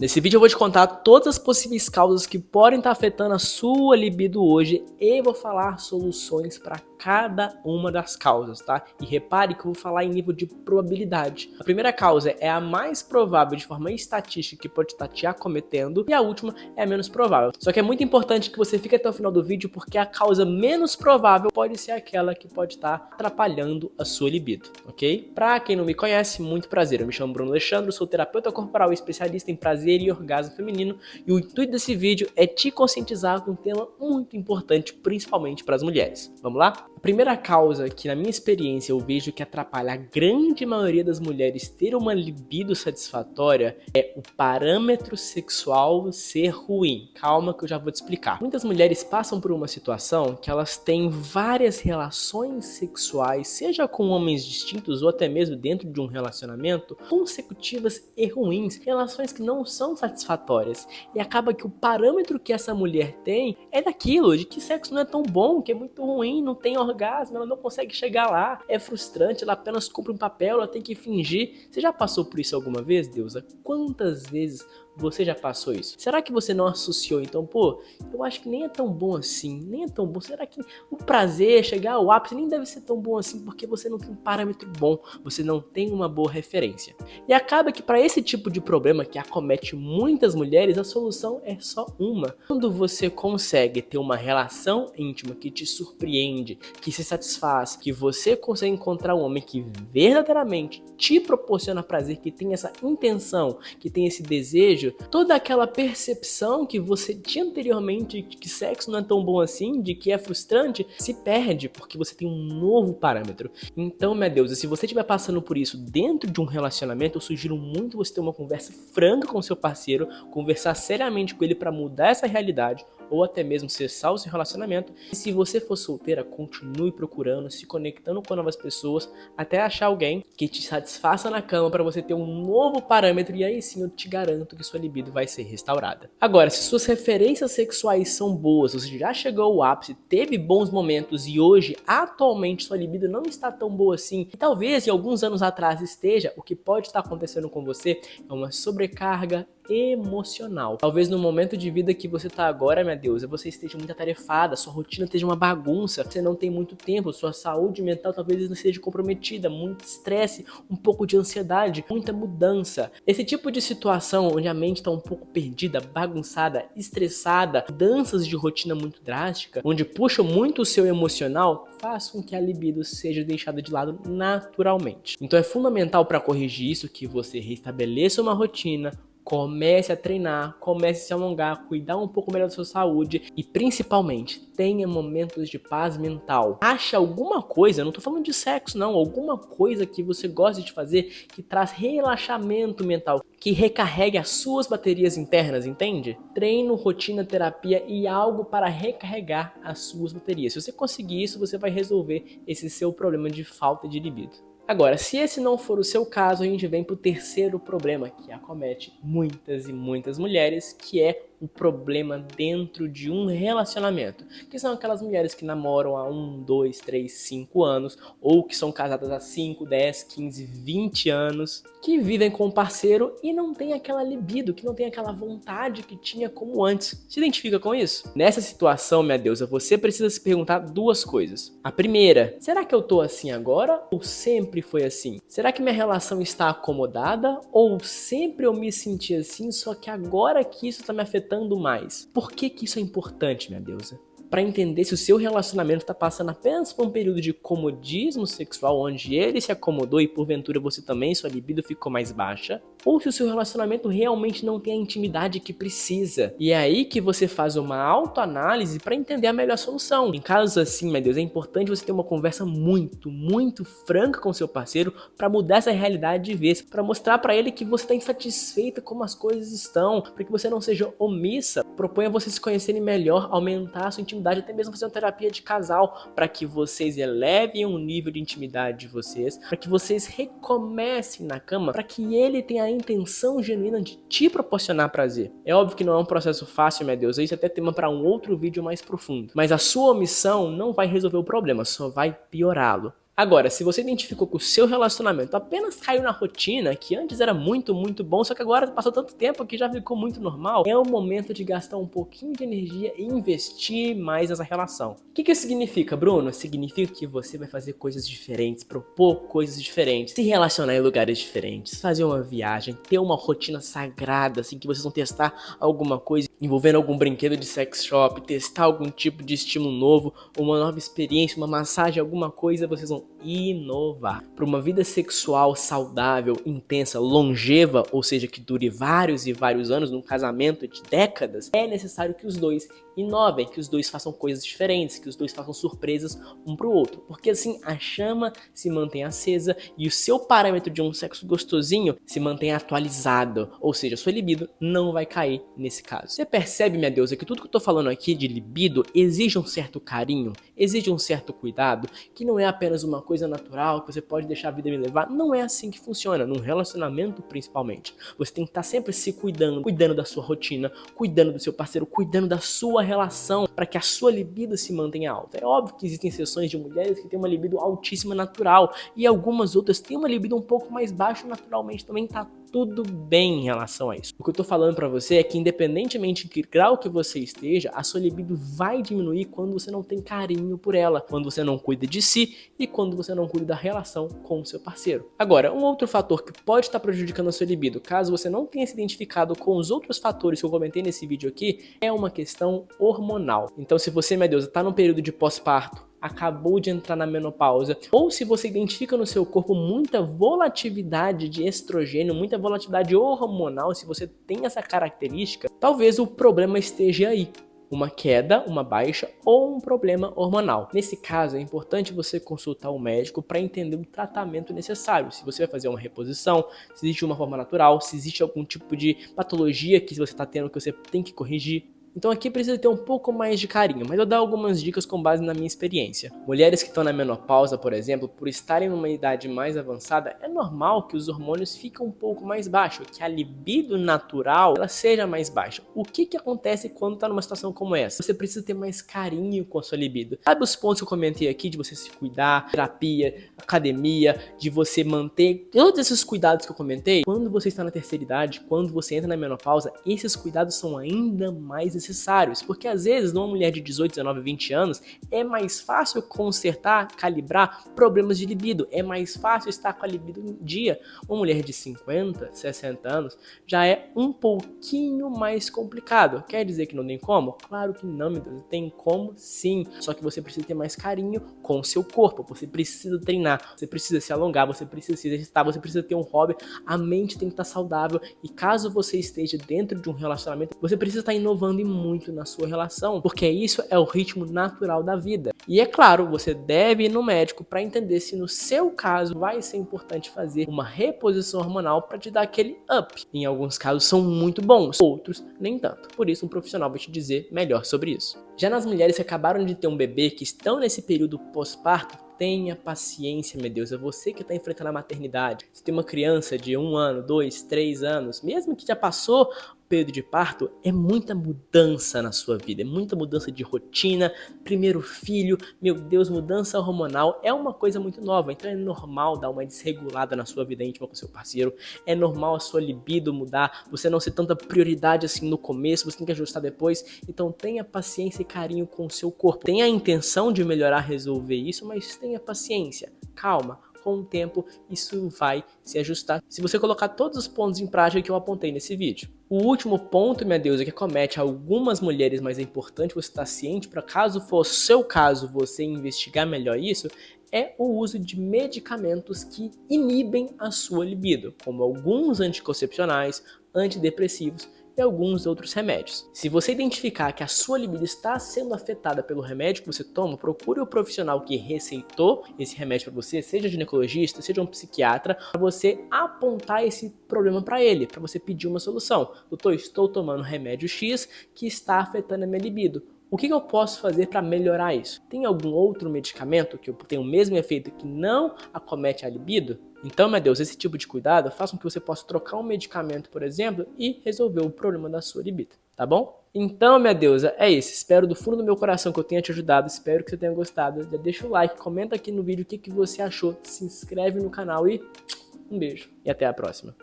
Nesse vídeo eu vou te contar todas as possíveis causas que podem estar afetando a sua libido hoje e vou falar soluções para cada uma das causas, tá? E repare que eu vou falar em nível de probabilidade. A primeira causa é a mais provável de forma estatística que pode estar te acometendo e a última é a menos provável. Só que é muito importante que você fique até o final do vídeo porque a causa menos provável pode ser aquela que pode estar atrapalhando a sua libido, ok? Pra quem não me conhece, muito prazer. Eu me chamo Bruno Alexandre, sou terapeuta corporal e especialista em prazer e orgasmo feminino e o intuito desse vídeo é te conscientizar com um tema muito importante, principalmente para as mulheres. Vamos lá? A primeira causa que na minha experiência eu vejo que atrapalha a grande maioria das mulheres ter uma libido satisfatória é o parâmetro sexual ser ruim. Calma que eu já vou te explicar. Muitas mulheres passam por uma situação que elas têm várias relações sexuais, seja com homens distintos ou até mesmo dentro de um relacionamento, consecutivas e ruins, relações que não são satisfatórias. E acaba que o parâmetro que essa mulher tem é daquilo, de que sexo não é tão bom, que é muito ruim, não tem orgasmo, ela não consegue chegar lá, é frustrante, ela apenas cumpre um papel, ela tem que fingir. Você já passou por isso alguma vez, Deusa? Quantas vezes você já passou isso? Será que você não associou? Então, pô, eu acho que nem é tão bom assim, nem é tão bom. Será que o prazer, chegar ao ápice, nem deve ser tão bom assim porque você não tem um parâmetro bom, você não tem uma boa referência. E acaba que para esse tipo de problema que acomete muitas mulheres, a solução é só uma. Quando você consegue ter uma relação íntima que te surpreende, que se satisfaz, que você consegue encontrar um homem que verdadeiramente te proporciona prazer, que tem essa intenção, que tem esse desejo, toda aquela percepção que você tinha anteriormente de que sexo não é tão bom assim, de que é frustrante, se perde porque você tem um novo parâmetro. Então, minha deusa, se você estiver passando por isso dentro de um relacionamento, eu sugiro muito você ter uma conversa franca com seu parceiro, conversar seriamente com ele para mudar essa realidade, ou até mesmo cessar o seu relacionamento. E se você for solteira, continue procurando, se conectando com novas pessoas, até achar alguém que te satisfaça na cama para você ter um novo parâmetro, e aí sim eu te garanto que sua libido vai ser restaurada. Agora, se suas referências sexuais são boas, você já chegou ao ápice, teve bons momentos e hoje, atualmente, sua libido não está tão boa assim, e talvez em alguns anos atrás esteja, o que pode estar acontecendo com você é uma sobrecarga emocional. Talvez no momento de vida que você tá agora, minha deusa, você esteja muito atarefada, sua rotina esteja uma bagunça, você não tem muito tempo, sua saúde mental talvez não esteja comprometida, muito estresse, um pouco de ansiedade, muita mudança. Esse tipo de situação onde a mente tá um pouco perdida, bagunçada, estressada, mudanças de rotina muito drástica, onde puxa muito o seu emocional, faz com que a libido seja deixada de lado naturalmente. Então é fundamental para corrigir isso que você restabeleça uma rotina, comece a treinar, comece a se alongar, cuidar um pouco melhor da sua saúde e principalmente tenha momentos de paz mental. Ache alguma coisa, não tô falando de sexo não, alguma coisa que você gosta de fazer que traz relaxamento mental, que recarregue as suas baterias internas, entende? Treino, rotina, terapia e algo para recarregar as suas baterias. Se você conseguir isso, você vai resolver esse seu problema de falta de libido. Agora, se esse não for o seu caso, a gente vem para o terceiro problema que acomete muitas e muitas mulheres, que é o problema dentro de um relacionamento, que são aquelas mulheres que namoram há 1, 2, 3, 5 anos, ou que são casadas há 5, 10, 15, 20 anos, que vivem com um parceiro e não tem aquela libido, que não tem aquela vontade que tinha como antes. Se identifica com isso? Nessa situação, minha deusa, você precisa se perguntar duas coisas. A primeira, será que eu tô assim agora ou sempre foi assim? Será que minha relação está acomodada ou sempre eu me senti assim, só que agora que isso está me afetando mais? Por que isso é importante, minha deusa? Para entender se o seu relacionamento está passando apenas por um período de comodismo sexual, onde ele se acomodou e porventura você também, sua libido ficou mais baixa, ou se o seu relacionamento realmente não tem a intimidade que precisa. E é aí que você faz uma autoanálise para entender a melhor solução. Em casos assim, meu Deus, é importante você ter uma conversa muito franca com seu parceiro para mudar essa realidade de vez, para mostrar para ele que você está insatisfeita como as coisas estão, para que você não seja omissa. Proponha vocês se conhecerem melhor, aumentar a sua intimidade, até mesmo fazer uma terapia de casal, para que vocês elevem o nível de intimidade de vocês, para que vocês recomecem na cama, para que ele tenha a intenção genuína de te proporcionar prazer. É óbvio que não é um processo fácil, meu Deus, isso é até tema para um outro vídeo mais profundo, mas a sua omissão não vai resolver o problema, só vai piorá-lo. Agora, se você identificou que o seu relacionamento apenas caiu na rotina, que antes era muito, muito bom, só que agora passou tanto tempo que já ficou muito normal, é o momento de gastar um pouquinho de energia e investir mais nessa relação. O que isso significa, Bruno? Significa que você vai fazer coisas diferentes, propor coisas diferentes, se relacionar em lugares diferentes, fazer uma viagem, ter uma rotina sagrada, assim, que vocês vão testar alguma coisa envolvendo algum brinquedo de sex shop, testar algum tipo de estímulo novo, uma nova experiência, uma massagem, alguma coisa, vocês vão inovar. Para uma vida sexual saudável, intensa, longeva, ou seja, que dure vários e vários anos, num casamento de décadas, é necessário que os dois inovem, que os dois façam coisas diferentes, que os dois façam surpresas um pro outro, porque assim a chama se mantém acesa e o seu parâmetro de um sexo gostosinho se mantém atualizado, ou seja, sua libido não vai cair nesse caso. Você percebe, minha deusa, que tudo que eu tô falando aqui de libido exige um certo carinho, exige um certo cuidado, que não é apenas uma coisa natural, que você pode deixar a vida me levar. Não é assim que funciona, num relacionamento principalmente. Você tem que estar sempre se cuidando, cuidando da sua rotina, cuidando do seu parceiro, cuidando da sua relação, para que a sua libido se mantenha alta. É óbvio que existem exceções de mulheres que têm uma libido altíssima natural, e algumas outras têm uma libido um pouco mais baixa naturalmente, também tá tudo bem em relação a isso. O que eu tô falando pra você é que independentemente de que grau que você esteja, a sua libido vai diminuir quando você não tem carinho por ela, quando você não cuida de si e quando você não cuida da relação com o seu parceiro. Agora, um outro fator que pode estar prejudicando a sua libido, caso você não tenha se identificado com os outros fatores que eu comentei nesse vídeo aqui, é uma questão hormonal. Então, se você, minha deusa, tá num período de pós-parto, acabou de entrar na menopausa, ou se você identifica no seu corpo muita volatilidade de estrogênio, muita volatilidade hormonal, se você tem essa característica, talvez o problema esteja aí. Uma queda, uma baixa ou um problema hormonal. Nesse caso, é importante você consultar o médico para entender o tratamento necessário. Se você vai fazer uma reposição, se existe uma forma natural, se existe algum tipo de patologia que você está tendo que você tem que corrigir. Então aqui precisa ter um pouco mais de carinho, mas eu vou dar algumas dicas com base na minha experiência. Mulheres que estão na menopausa, por exemplo, por estarem numa idade mais avançada, é normal que os hormônios fiquem um pouco mais baixos, que a libido natural ela seja mais baixa. O que acontece quando está numa situação como essa? Você precisa ter mais carinho com a sua libido. Sabe os pontos que eu comentei aqui de você se cuidar, terapia, academia, de você manter todos esses cuidados que eu comentei? Quando você está na terceira idade, quando você entra na menopausa, esses cuidados são ainda mais necessários, porque às vezes numa mulher de 18, 19, 20 anos é mais fácil consertar, calibrar problemas de libido, é mais fácil estar com a libido em dia. Uma mulher de 50, 60 anos já é um pouquinho mais complicado. Quer dizer que não tem como? Claro que não, meu Deus, tem como sim, só que você precisa ter mais carinho com o seu corpo, você precisa treinar, você precisa se alongar, você precisa se exercitar, você precisa ter um hobby, a mente tem que estar saudável e caso você esteja dentro de um relacionamento, você precisa estar inovando muito na sua relação, porque isso é o ritmo natural da vida. E é claro, você deve ir no médico para entender se no seu caso vai ser importante fazer uma reposição hormonal para te dar aquele up. Em alguns casos são muito bons, outros nem tanto. Por isso um profissional vai te dizer melhor sobre isso. Já nas mulheres que acabaram de ter um bebê, que estão nesse período pós-parto, tenha paciência, meu Deus, é você que está enfrentando a maternidade. Se tem uma criança de 1 ano, 2, 3 anos, mesmo que já passou o período de parto, é muita mudança na sua vida, é muita mudança de rotina, primeiro filho, meu Deus, mudança hormonal, é uma coisa muito nova, então é normal dar uma desregulada na sua vida íntima com seu parceiro, é normal a sua libido mudar, você não ser tanta prioridade assim no começo, você tem que ajustar depois, então tenha paciência e carinho com o seu corpo, tenha a intenção de melhorar, resolver isso, mas tenha paciência, calma, com o tempo isso vai se ajustar se você colocar todos os pontos em prática que eu apontei nesse vídeo. O último ponto, minha deusa, que acomete algumas mulheres, mas é importante você estar ciente para caso for seu caso você investigar melhor isso, é o uso de medicamentos que inibem a sua libido, como alguns anticoncepcionais, antidepressivos e alguns outros remédios. Se você identificar que a sua libido está sendo afetada pelo remédio que você toma, procure o profissional que receitou esse remédio para você, seja ginecologista, seja um psiquiatra, para você apontar esse problema para ele, para você pedir uma solução. Doutor, estou tomando remédio X que está afetando a minha libido. O que eu posso fazer para melhorar isso? Tem algum outro medicamento que tem o mesmo efeito que não acomete a libido? Então, meu Deus, esse tipo de cuidado faz com que você possa trocar um medicamento, por exemplo, e resolver o problema da sua libido. tá bom? Então, minha deusa, é isso. Espero do fundo do meu coração que eu tenha te ajudado. Espero que você tenha gostado. Já deixa o like, comenta aqui no vídeo o que você achou. Se inscreve no canal e um beijo. E até a próxima.